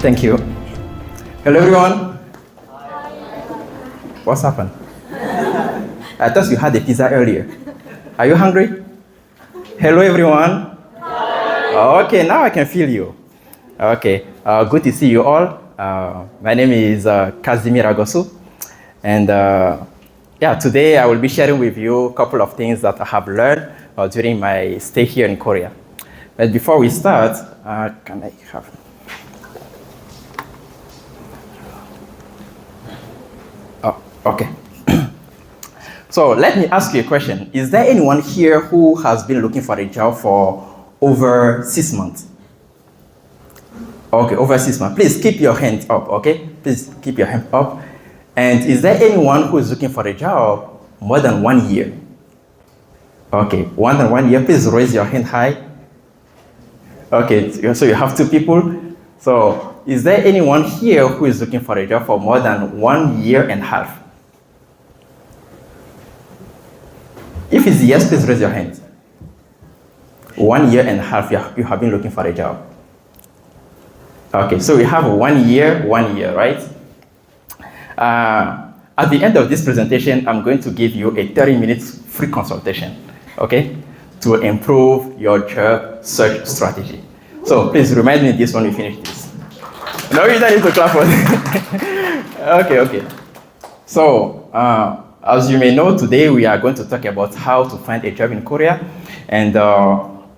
Thank you. Hello, everyone. What's happened? I thought you had a pizza earlier. Are you hungry? Hello, everyone. Okay, now I can feel you. Okay, good to see you all. My name is Casimir, and yeah, today I will be sharing with you a couple of things that I have learned during my stay here in Korea. But before we start, can I have? Oh, okay. So let me ask you a question. Is there anyone here who has been looking for a job for over 6 months? Okay, over 6 months. Please keep your hand up, okay? Please keep your hand up. And is there anyone who is looking for a job more than 1 year? Okay, more than 1 year, please raise your hand high. Okay, so you have 2 people. So is there anyone here who is looking for a job for more than 1 year and a half? If it's yes, please raise your hand. 1 year and a half, you have been looking for a job. Okay, so we have 1 year, 1 year, right? At the end of this presentation, I'm going to give you a 30-minute free consultation, okay, to improve your job search strategy. So please remind me this when we finish this. No, you don't need to clap for it. Okay. So, as you may know, today we are going to talk about how to find a job in Korea. And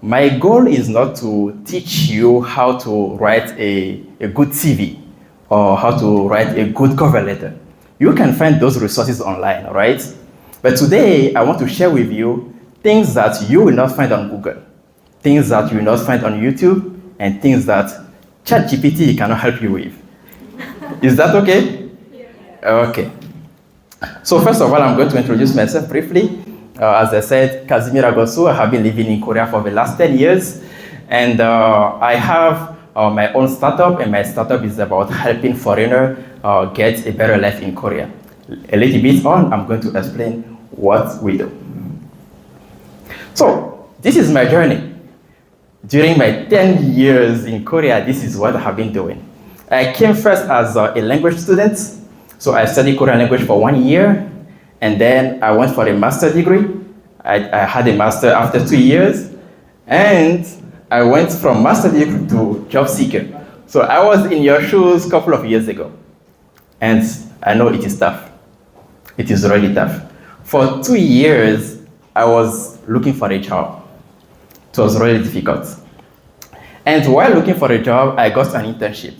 my goal is not to teach you how to write a good CV or how to write a good cover letter. You can find those resources online, all right? But today, I want to share with you things that you will not find on Google, things that you will not find on YouTube, and things that ChatGPT cannot help you with. Is that okay? Yeah. Okay. So first of all, I'm going to introduce myself briefly. As I said, Casimir, I have been living in Korea for the last 10 years. And I have my own startup, and my startup is about helping foreigners get a better life in Korea. A little bit on, I'm going to explain what we do. So this is my journey. During my 10 years in Korea, this is what I have been doing. I came first as a language student. So I studied Korean language for 1 year, and then I went for a master's degree. I had a master after 2 years, and I went from master's degree to job seeker. So I was in your shoes a couple of years ago, and I know it is tough. It is really tough. For 2 years, I was looking for a job. It was really difficult. And while looking for a job, I got an internship.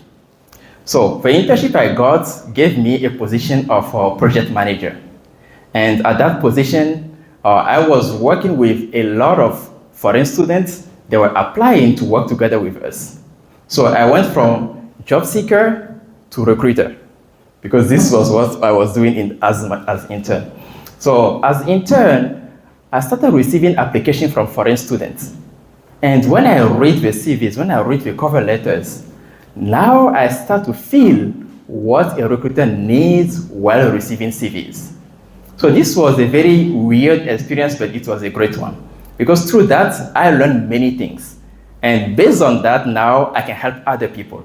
So the internship I got gave me a position of a project manager. And at that position, I was working with a lot of foreign students. They were applying to work together with us. So I went from job seeker to recruiter, because this was what I was doing as intern. So as intern, I started receiving applications from foreign students. And when I read the CVs, when I read the cover letters, now I start to feel what a recruiter needs while receiving CVs. So this was a very weird experience, but it was a great one. Because through that, I learned many things. And based on that, now I can help other people.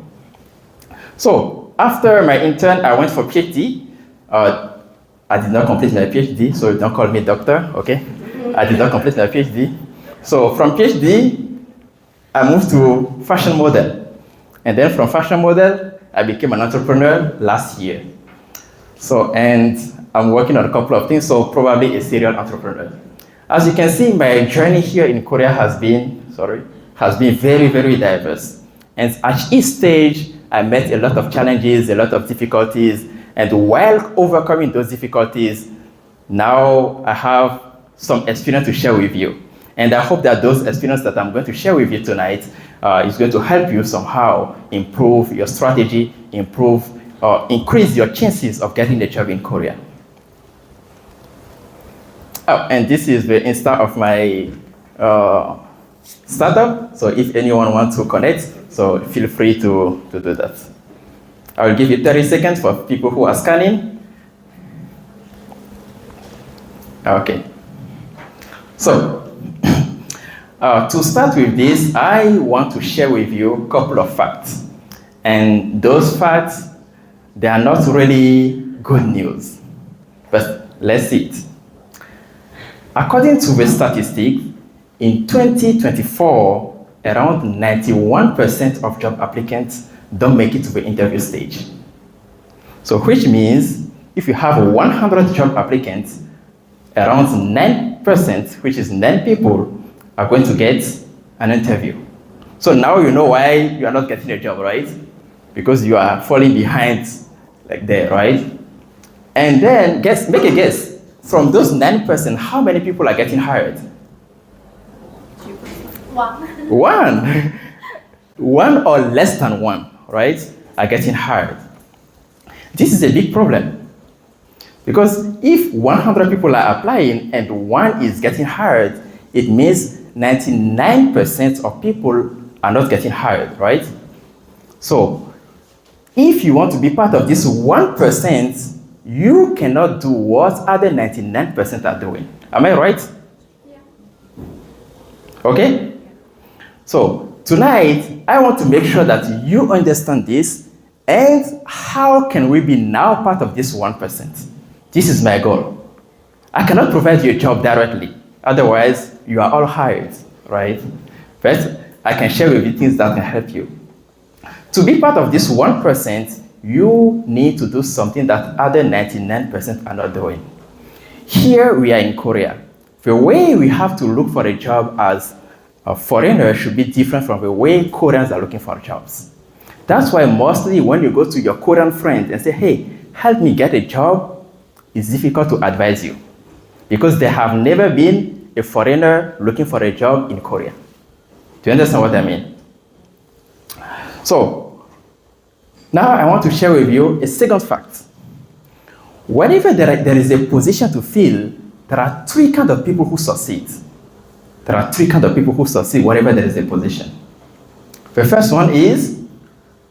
So after my intern, I went for PhD. I did not complete my PhD, so don't call me doctor, okay? I did not complete my PhD. So from PhD, I moved to fashion model. And then from fashion model, I became an entrepreneur last year. So, and I'm working on a couple of things, so probably a serial entrepreneur. As you can see, my journey here in Korea has been very, very diverse. And at each stage, I met a lot of challenges, a lot of difficulties. And while overcoming those difficulties, now I have some experience to share with you. And I hope that those experiences that I'm going to share with you tonight is going to help you somehow improve your strategy, increase your chances of getting a job in Korea. Oh, and this is the Insta of my startup. So if anyone wants to connect, so feel free to do that. I will give you 30 seconds for people who are scanning. Okay. So, to start with this, I want to share with you a couple of facts. And those facts, they are not really good news. But let's see it. According to the statistic, in 2024, around 91% of job applicants don't make it to the interview stage. So which means if you have 100 job applicants, around 9%, which is 9 people, are going to get an interview. So now you know why you are not getting a job, right? Because you are falling behind like that, right? And then make a guess. From those 9%, how many people are getting hired? 1. One. One or less than one, right, are getting hired. This is a big problem. Because if 100 people are applying and one is getting hired, it means 99% of people are not getting hired, right? So if you want to be part of this 1%, you cannot do what other 99% are doing. Am I right? Yeah. Okay? So tonight, I want to make sure that you understand this and how can we be now part of this 1%. This is my goal. I cannot provide you a job directly. Otherwise, you are all hired, right? But I can share with you things that can help you. To be part of this 1%, you need to do something that other 99% are not doing. Here we are in Korea. The way we have to look for a job as a foreigner should be different from the way Koreans are looking for jobs. That's why mostly when you go to your Korean friend and say, hey, help me get a job, it's difficult to advise you because they have never been a foreigner looking for a job in Korea. Do you understand what I mean? So, now I want to share with you a second fact. Whenever there is a position to fill, there are 3 kinds of people who succeed. There are 3 kinds of people who succeed whenever there is a position. The first one is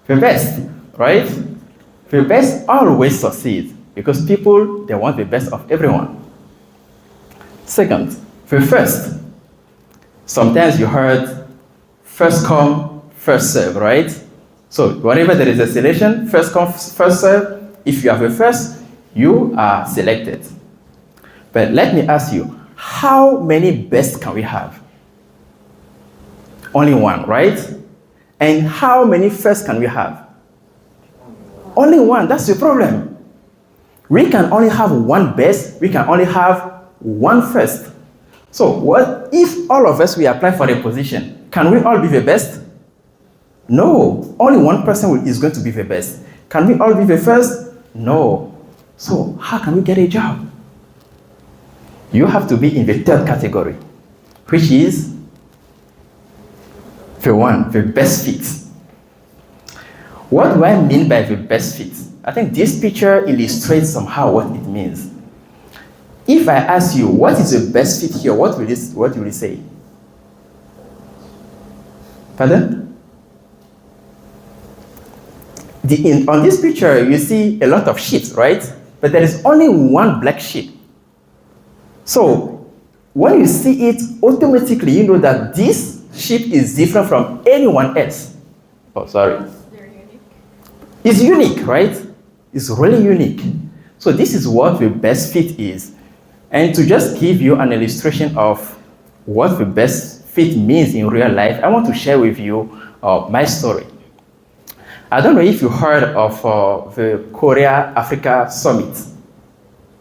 the best, right? The best always succeed because people, they want the best of everyone. Second, the first. Sometimes you heard first come, first serve, right? So whenever there is a selection, first come, first serve, if you have a first, you are selected. But let me ask you, how many best can we have? Only one, right? And how many first can we have? Only one, that's the problem. We can only have one best, we can only have one first. So what if all of us, we apply for a position, can we all be the best? No, only one person is going to be the best. Can we all be the first? No. So how can we get a job? You have to be in the third category, which is the best fit. What do I mean by the best fit? I think this picture illustrates somehow what it means. If I ask you, what is the best fit here, what will you say? Pardon? On this picture, you see a lot of sheep, right? But there is only one black sheep. So when you see it, automatically you know that this sheep is different from anyone else. Oh, sorry. They're unique. It's unique, right? It's really unique. So this is what the best fit is. And to just give you an illustration of what the best fit means in real life, I want to share with you my story. I don't know if you heard of the Korea-Africa Summit.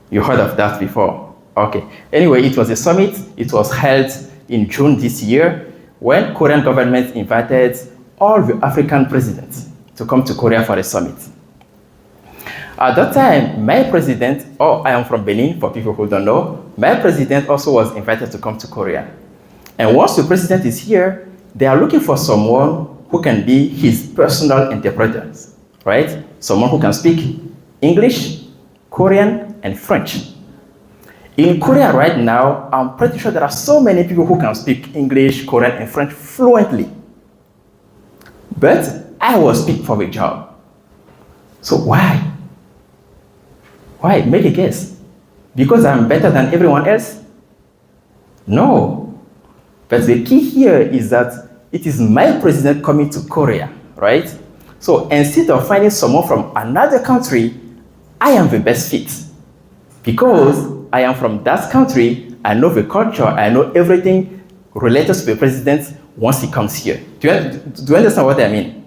You heard of that before? Okay. Anyway, it was a summit. It was held in June this year when Korean government invited all the African presidents to come to Korea for a summit. At that time, my president, I am from Benin, for people who don't know, my president also was invited to come to Korea. And once the president is here, they are looking for someone who can be his personal interpreter, right? Someone who can speak English, Korean, and French. In Korea right now, I'm pretty sure there are so many people who can speak English, Korean, and French fluently. But I was picked for the job. So why? Why? Make a guess. Because I'm better than everyone else? No. But the key here is that it is my president coming to Korea, right? So instead of finding someone from another country, I am the best fit. Because I am from that country, I know the culture, I know everything related to the president once he comes here. Do you understand what I mean?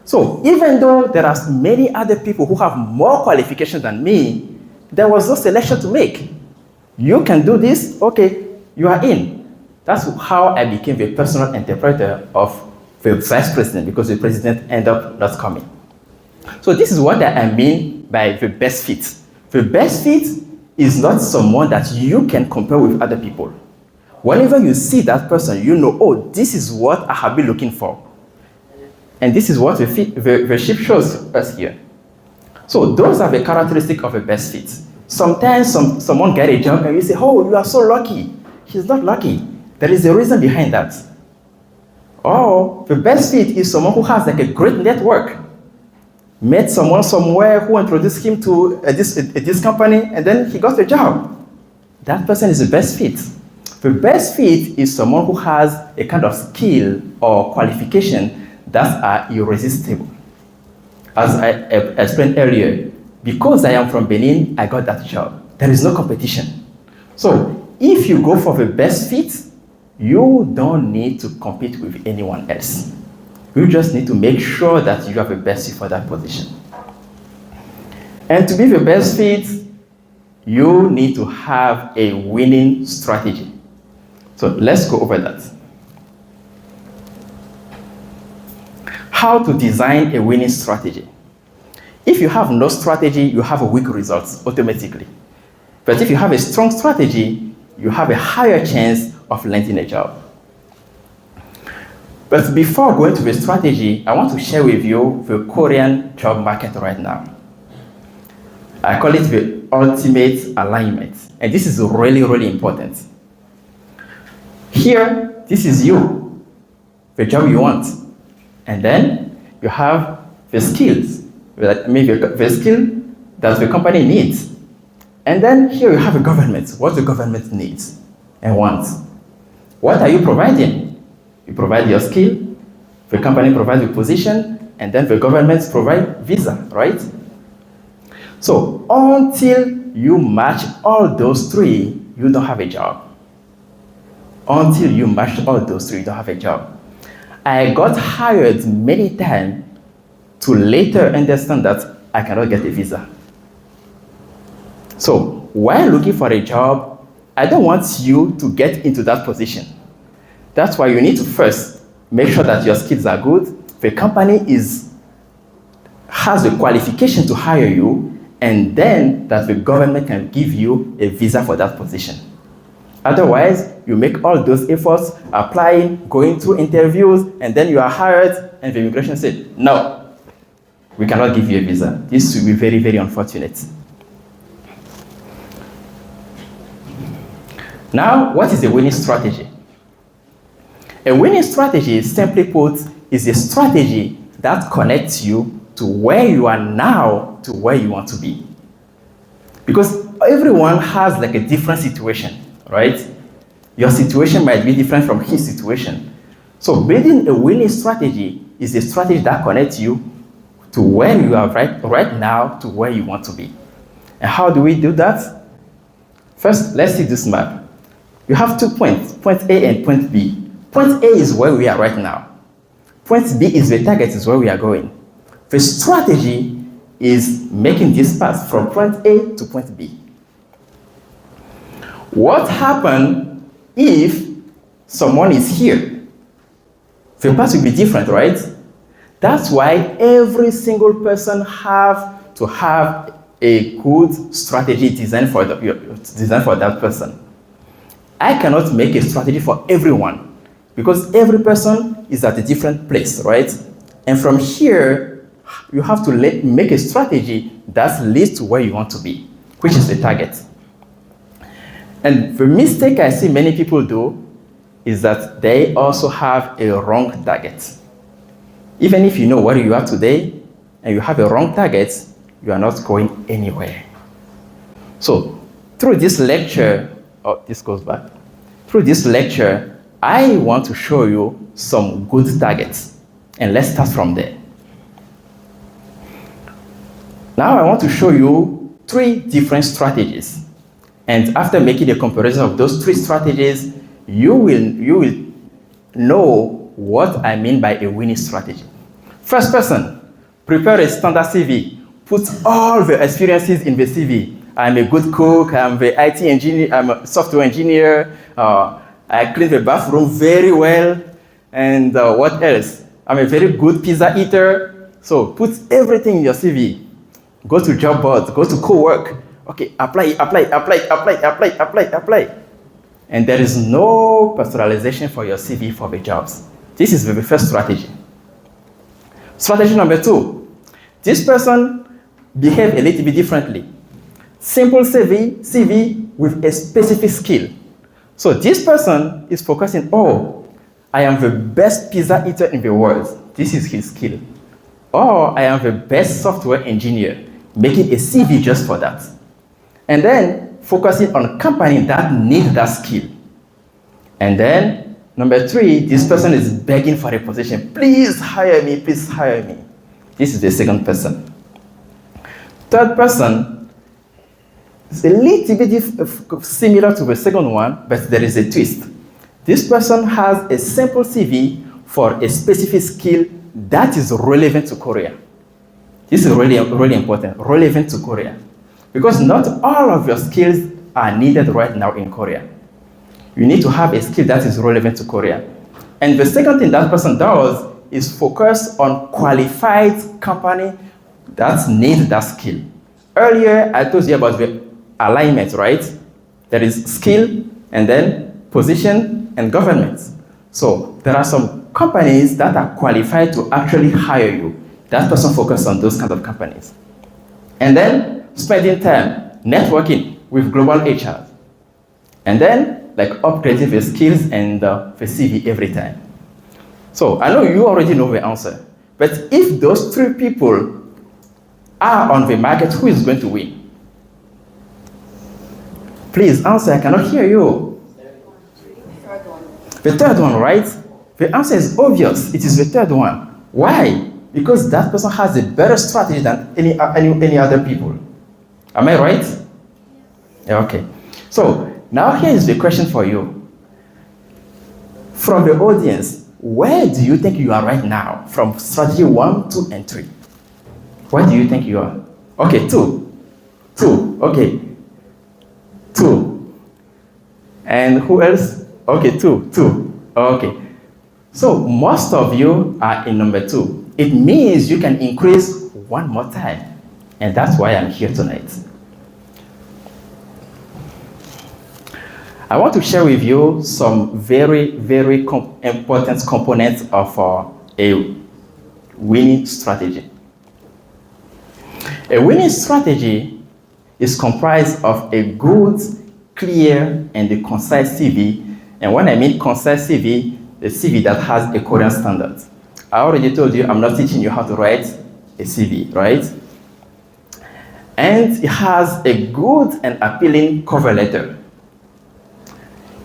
So even though there are many other people who have more qualifications than me, there was no selection to make. You can do this, okay, you are in. That's how I became the personal interpreter of the vice president, because the president ended up not coming. So this is what I mean by the best fit. The best fit is not someone that you can compare with other people. Whenever you see that person, you know, oh, this is what I have been looking for. And this is what the ship shows us here. So those are the characteristics of a best fit. Sometimes someone gets a job and you say, oh, you are so lucky. He's not lucky. There is a reason behind that. Or the best fit is someone who has like a great network. Met someone somewhere who introduced him to this company, and then he got a job. That person is the best fit. The best fit is someone who has a kind of skill or qualification that are irresistible. As I explained earlier, because I am from Benin, I got that job. There is no competition. So if you go for the best fit, you don't need to compete with anyone else. You just need to make sure that you have the best fit for that position. And to be the best fit, you need to have a winning strategy. So let's go over that. How to design a winning strategy. If you have no strategy, you have a weak results automatically. But if you have a strong strategy, you have a higher chance of landing a job. But before going to the strategy, I want to share with you the Korean job market right now. I call it the ultimate alignment. And this is really, really important. Here, this is you, the job you want. And then you have the skills, the skill that the company needs. And then here you have a government, what the government needs and wants. What are you providing? You provide your skill, the company provides the position, and then the government provides visa, right? So until you match all those three, you don't have a job. Until you match all those three, you don't have a job. I got hired many times to later understand that I cannot get a visa. So while looking for a job, I don't want you to get into that position. That's why you need to first make sure that your skills are good, the company has the qualification to hire you, and then that the government can give you a visa for that position. Otherwise, you make all those efforts, applying, going through interviews, and then you are hired, and the immigration said, no, we cannot give you a visa. This will be very, very unfortunate. Now, what is the winning strategy? A winning strategy, simply put, is a strategy that connects you to where you are now to where you want to be. Because everyone has like a different situation, right? Your situation might be different from his situation. So building a winning strategy is a strategy that connects you to where you are right now to where you want to be. And how do we do that? First, let's see this map. You have 2 points, point A and point B. Point A is where we are right now. Point B is the target, is where we are going. The strategy is making this path from point A to point B. What happens if someone is here? The path will be different, right? That's why every single person have to have a good strategy designed for that person. I cannot make a strategy for everyone because every person is at a different place, right? And from here, you have to make a strategy that leads to where you want to be, which is the target. And the mistake I see many people do is that they also have a wrong target. Even if you know where you are today and you have a wrong target, you are not going anywhere. So through this lecture, this goes back. Through this lecture, I want to show you some good targets. And let's start from there. Now I want to show you 3 different strategies. And after making a comparison of those 3 strategies, you will know what I mean by a winning strategy. First person, prepare a standard CV. Put all the experiences in the CV. I'm a good cook, I'm the IT engineer, I'm a software engineer, I clean the bathroom very well, and what else? I'm a very good pizza eater. So put everything in your CV. Go to job boards, go to co-work. Okay, apply. And there is no personalization for your CV for the jobs. This is the first strategy. Strategy number 2. This person behaves a little bit differently. Simple CV with a specific skill. So this person is focusing, I am the best pizza eater in the world. This is his skill. Or I am the best software engineer, making a CV just for that. And then focusing on companies that need that skill. And then number 3, this person is begging for a position. Please hire me, please hire me. This is the second person. Third person is a little bit similar to the second one, but there is a twist. This person has a simple CV for a specific skill that is relevant to Korea. This is really important, relevant to Korea. Because not all of your skills are needed right now in Korea. You need to have a skill that is relevant to Korea. And the second thing that person does is focus on qualified company that need that skill. Earlier, I told you about the alignment, right? There is skill, and then position, and government. So there are some companies that are qualified to actually hire you. That person focuses on those kind of companies. And then spending time networking with global HR. And then upgrading the skills and the CV every time. So I know you already know the answer. But if those 3 people are on the market, who is going to win? Please answer, I cannot hear you. The third one, right? The answer is obvious. It is the third one. Why? Because that person has a better strategy than any other people. Am I right? Yeah, okay. So now here is the question for you. From the audience, where do you think you are right now? From strategy 1, 2, and 3. Where do you think you are? Okay, 2. Okay. 2. And who else? Okay, 2. Okay. So most of you are in number 2. It means you can increase one more time. And that's why I'm here tonight. I want to share with you some very, very important components of a winning strategy. A winning strategy is comprised of a good, clear, and a concise CV. And when I mean concise CV, the CV that has a Korean standard. I already told you I'm not teaching you how to write a CV, right? And it has a good and appealing cover letter.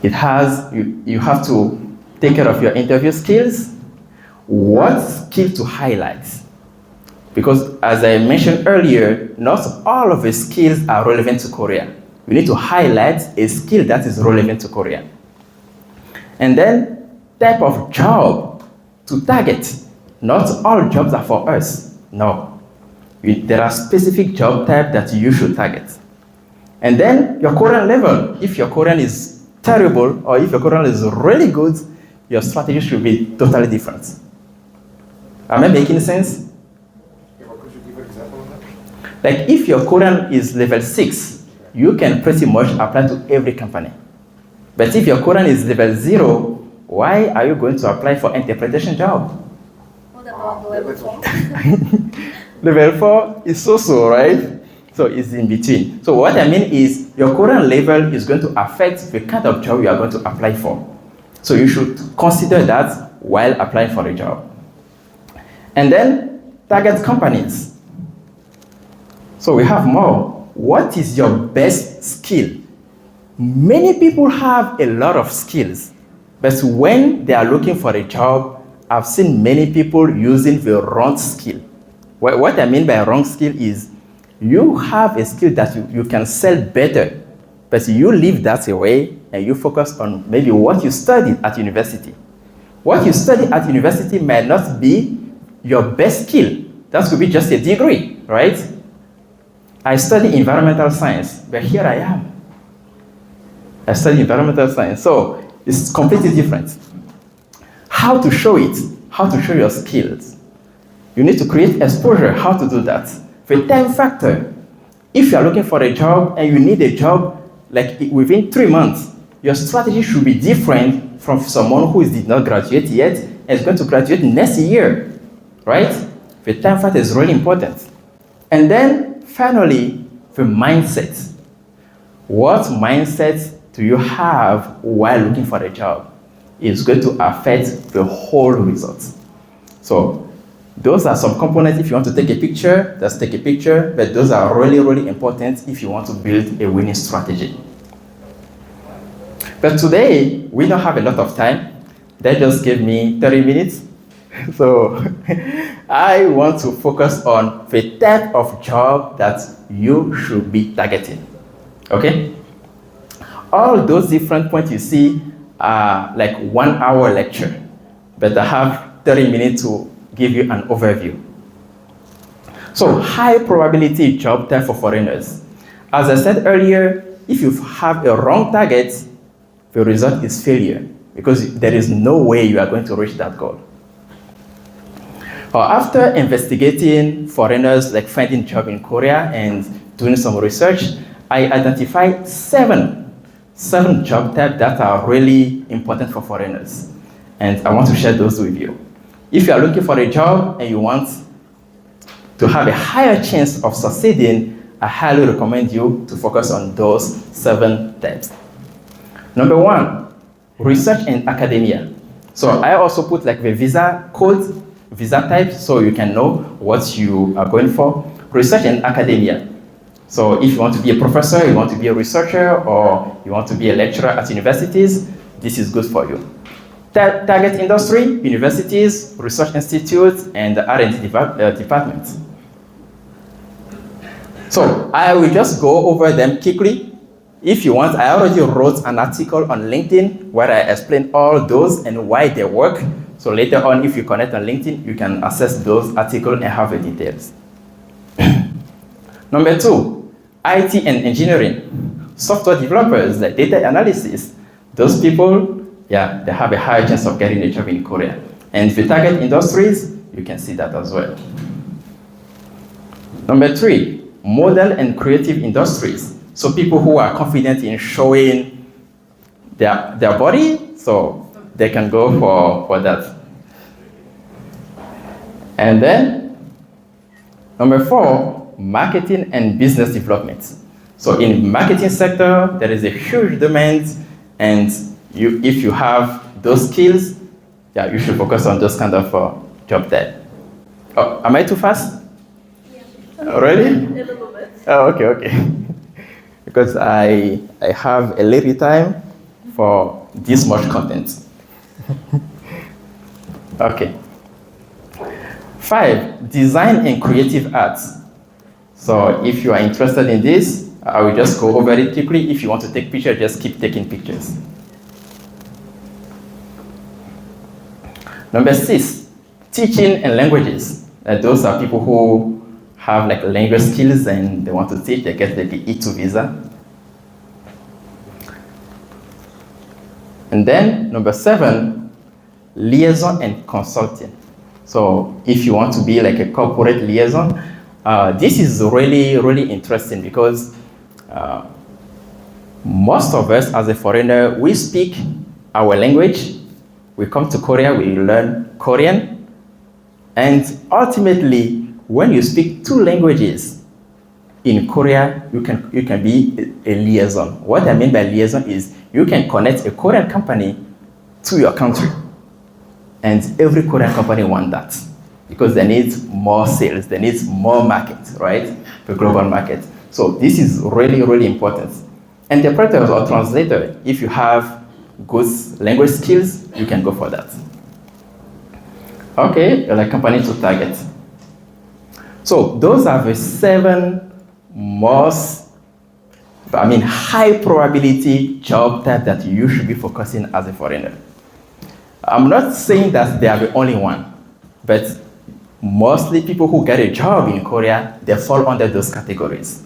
It has, you have to take care of your interview skills. What skill to highlight? Because as I mentioned earlier, not all of the skills are relevant to Korea. We need to highlight a skill that is relevant to Korea. And then type of job to target. Not all jobs are for us. No. There are specific job types that you should target. And then your Korean level. If your Korean is terrible or if your Korean is really good, your strategy should be totally different. Am I making sense? Could you give an example of that? Like if your Korean is level 6, you can pretty much apply to every company. But if your Korean is level 0, why are you going to apply for interpretation job? What about level 4? Level 4 is so-so, right? So it's in between. So what I mean is your Korean level is going to affect the kind of job you are going to apply for. So you should consider that while applying for a job. And then target companies. So we have more. What is your best skill? Many people have a lot of skills, but when they are looking for a job, I've seen many people using the wrong skill. What I mean by wrong skill is you have a skill that you can sell better, but you leave that away and you focus on maybe what you studied at university. What you study at university might not be your best skill. That could be just a degree, right? I study environmental science, but here I am. I study environmental science, so it's completely different. How to show it, how to show your skills. You need to create exposure, how to do that. The time factor. If you are looking for a job and you need a job like within 3 months, your strategy should be different from someone who did not graduate yet and is going to graduate next year, right? The time factor is really important. And then finally, the mindset. What mindset do you have while looking for a job? Is going to affect the whole result. So those are some components. If you want to take a picture, just take a picture, but those are really, really important if you want to build a winning strategy. But today, we don't have a lot of time. They just gave me 30 minutes. So I want to focus on the type of job that you should be targeting. Okay? All those different points you see are like 1 hour lecture, but I have 30 minutes to give you an overview. So high probability job type for foreigners. As I said earlier, if you have a wrong target, the result is failure because there is no way you are going to reach that goal. After investigating foreigners, like finding job in Korea and doing some research, I identified seven job types that are really important for foreigners. And I want to share those with you. If you are looking for a job and you want to have a higher chance of succeeding, I highly recommend you to focus on those 7 types. Number 1, research and academia. So I also put like the visa code, visa types, so you can know what you are going for. Research and academia. So if you want to be a professor, you want to be a researcher, or you want to be a lecturer at universities, this is good for you. Target industry, universities, research institutes, and the R&D departments. So I will just go over them quickly. If you want, I already wrote an article on LinkedIn where I explain all those and why they work. So later on, if you connect on LinkedIn, you can access those articles and have the details. Number 2, IT and engineering. Software developers, like data analysis, those people, yeah, they have a higher chance of getting a job in Korea. And the target industries, you can see that as well. Number 3, model and creative industries. So people who are confident in showing their body, so they can go for that. And then, number 4, marketing and business development. So in marketing sector, there is a huge demand, and if you have those skills, yeah, you should focus on those kind of job there. Oh, am I too fast? Yeah. Already? A little bit. Oh, okay. Because I have a little time for this much content. Okay. 5, design and creative arts. So if you are interested in this, I will just go over it quickly. If you want to take pictures, just keep taking pictures. Number 6, teaching and languages. Those are people who have like language skills and they want to teach, they get the E2 visa. And then number 7, liaison and consulting. So if you want to be like a corporate liaison, this is really, really interesting because most of us as a foreigner, we speak our language. We come to Korea, we learn Korean. And ultimately, when you speak 2 languages in Korea, you can be a liaison. What I mean by liaison is you can connect a Korean company to your country. And every Korean company wants that because they need more sales, they need more market, right? The global market. So this is really, really important. Interpreters or translator, if you have good language skills, you can go for that. Okay, like company to target. So those are the 7 high probability job type that you should be focusing as a foreigner. I'm not saying that they are the only one, but mostly people who get a job in Korea, they fall under those categories.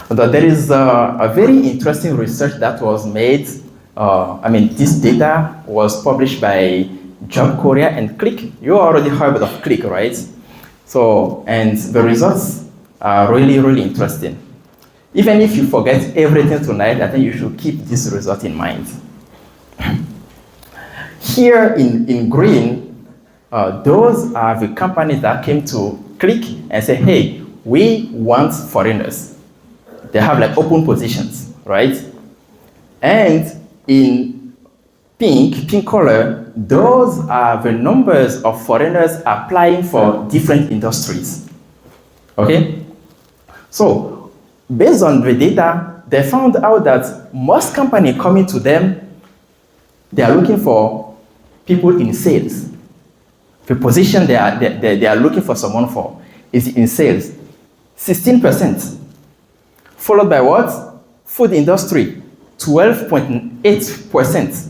But there is a very interesting research that was made. This data was published by Job Korea and Click. You already heard of Click, right? So, and the results are really, really interesting. Even if you forget everything tonight, I think you should keep this result in mind. Here in green, those are the companies that came to Click and say, hey, we want foreigners. They have like open positions, right? And in pink color, those are the numbers of foreigners applying for different industries. Okay? So, based on the data, they found out that most companies coming to them, they are looking for people in sales. The position they are looking for someone for is in sales, 16%. Followed by what? Food industry, 12.8%.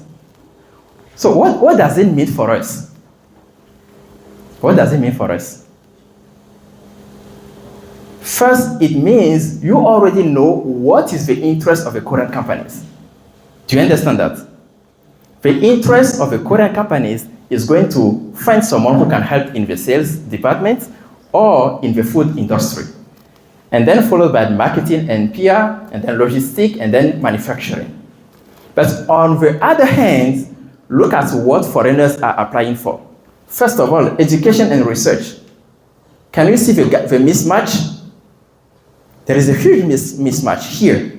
So what does it mean for us? What does it mean for us? First, it means you already know what is the interest of the Korean companies. Do you understand that? The interest of the Korean companies is going to find someone who can help in the sales department or in the food industry. And then followed by marketing and PR, and then logistics, and then manufacturing. But on the other hand, look at what foreigners are applying for. First of all, education and research. Can you see the mismatch? There is a huge mismatch here.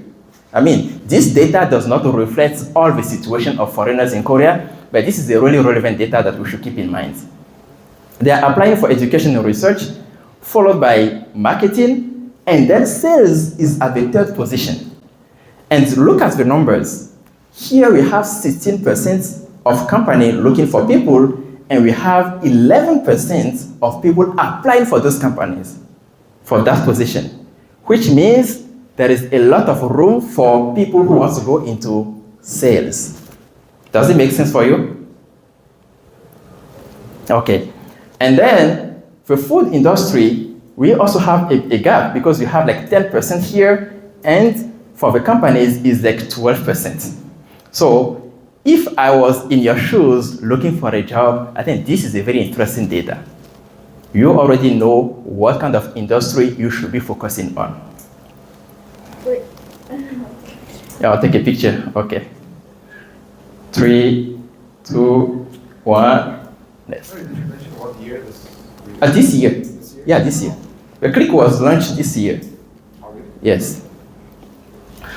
This data does not reflect all the situation of foreigners in Korea, but this is a really relevant data that we should keep in mind. They are applying for education and research, followed by marketing, and then sales is at the third position. And look at the numbers. Here we have 16% of companies looking for people, and we have 11% of people applying for those companies for that position, which means there is a lot of room for people who want to go into sales. Does it make sense for you? Okay. And then the food industry, we also have a gap because we have like 10% here, and for the companies is like 12%. So if I was in your shoes looking for a job, I think this is a very interesting data. You already know what kind of industry you should be focusing on. Wait. Yeah, I'll take a picture. Okay. 3, 2, 1. Next. Sorry, did you mention what year this? This year. This year? Yeah, this year. The Click was launched this year. Oh, really? Yes.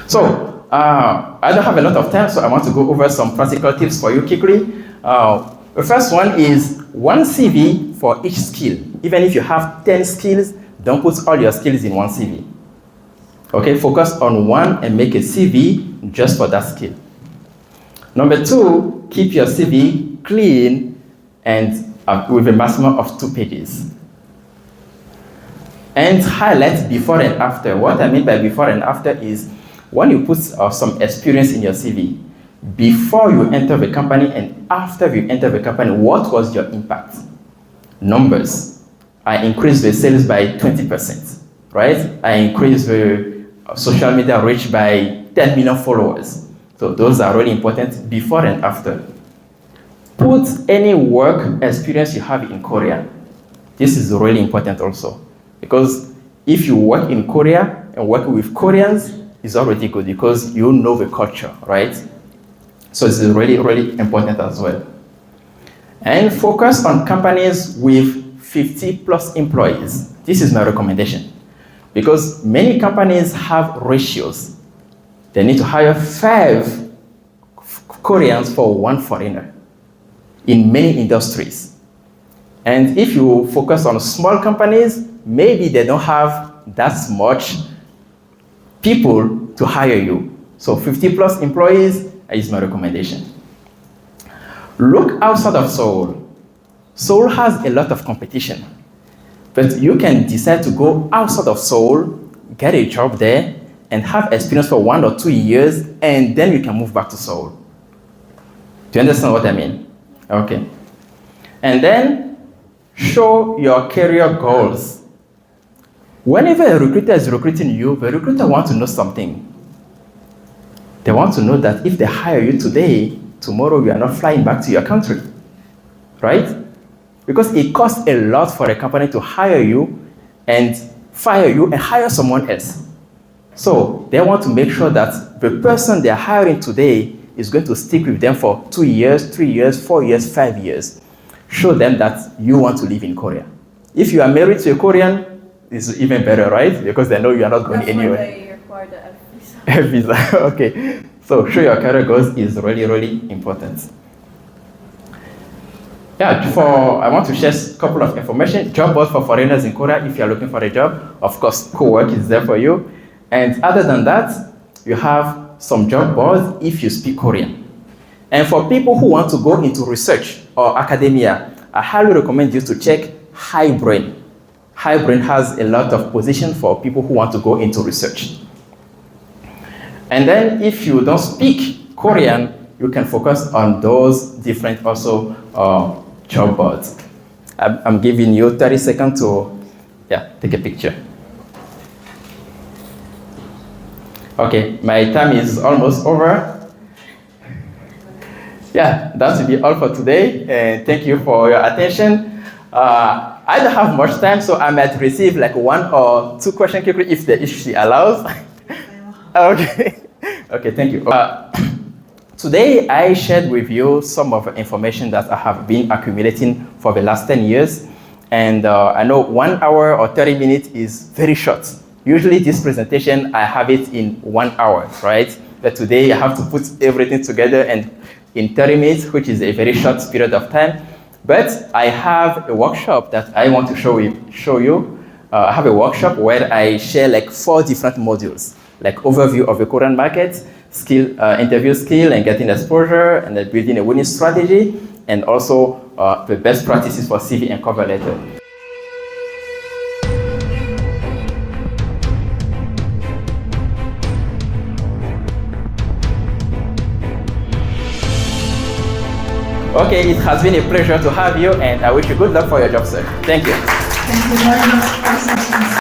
So, I don't have a lot of time, so I want to go over some practical tips for you quickly. The first one is one CV for each skill. Even if you have 10 skills, don't put all your skills in one CV. Okay, focus on one and make a CV just for that skill. Number 2, keep your CV clean and with a maximum of 2 pages. And highlight before and after. What I mean by before and after is when you put some experience in your CV, before you enter the company and after you enter the company, what was your impact? Numbers. I increased the sales by 20%, right? I increased the social media reach by 10 million followers. So those are really important before and after. Put any work experience you have in Korea. This is really important also. Because if you work in Korea and work with Koreans, it's already good because you know the culture, right? So this is really, really important as well. And focus on companies with 50 plus employees. This is my recommendation. Because many companies have ratios. They need to hire 5 Koreans for 1 foreigner in many industries. And if you focus on small companies, maybe they don't have that much people to hire you. So 50 plus employees is my recommendation. Look outside of Seoul. Seoul has a lot of competition. But you can decide to go outside of Seoul, get a job there, and have experience for 1 or 2 years, and then you can move back to Seoul. Do you understand what I mean? Okay. And then show your career goals. Whenever a recruiter is recruiting you, the recruiter wants to know something. They want to know that if they hire you today, tomorrow you are not flying back to your country, right? Because it costs a lot for a company to hire you and fire you and hire someone else. So they want to make sure that the person they are hiring today is going to stick with them for 2 years, 3 years, 4 years, 5 years. Show them that you want to live in Korea. If you are married to a Korean, it's even better, right? Because they know you are not going anywhere. They require the F visa. F visa, okay. So show your career goals is really, really important. Yeah, I want to share a couple of information. Job board for foreigners in Korea if you're looking for a job. Of course, co-work is there for you. And other than that, you have some job boards if you speak Korean. And for people who want to go into research or academia, I highly recommend you to check HighBrain. HighBrain has a lot of positions for people who want to go into research. And then if you don't speak Korean, you can focus on those different also job boards. I'm giving you 30 seconds to take a picture. Okay, my time is almost over. Yeah, that will be all for today. And thank you for your attention. I don't have much time, so I might receive like 1 or 2 questions quickly if she allows. Okay. Okay, thank you. Today, I shared with you some of the information that I have been accumulating for the last 10 years. And I know 1 hour or 30 minutes is very short. Usually this presentation, I have it in 1 hour, right? But today I have to put everything together and in 30 minutes, which is a very short period of time. But I have a workshop that I want to show you. I have a workshop where I share like 4 different modules, like overview of the Korean market, skill, interview skill and getting exposure, and then building a winning strategy, and also the best practices for CV and cover letter. Okay, it has been a pleasure to have you, and I wish you good luck for your job search. Thank you. Thank you very much, Professor.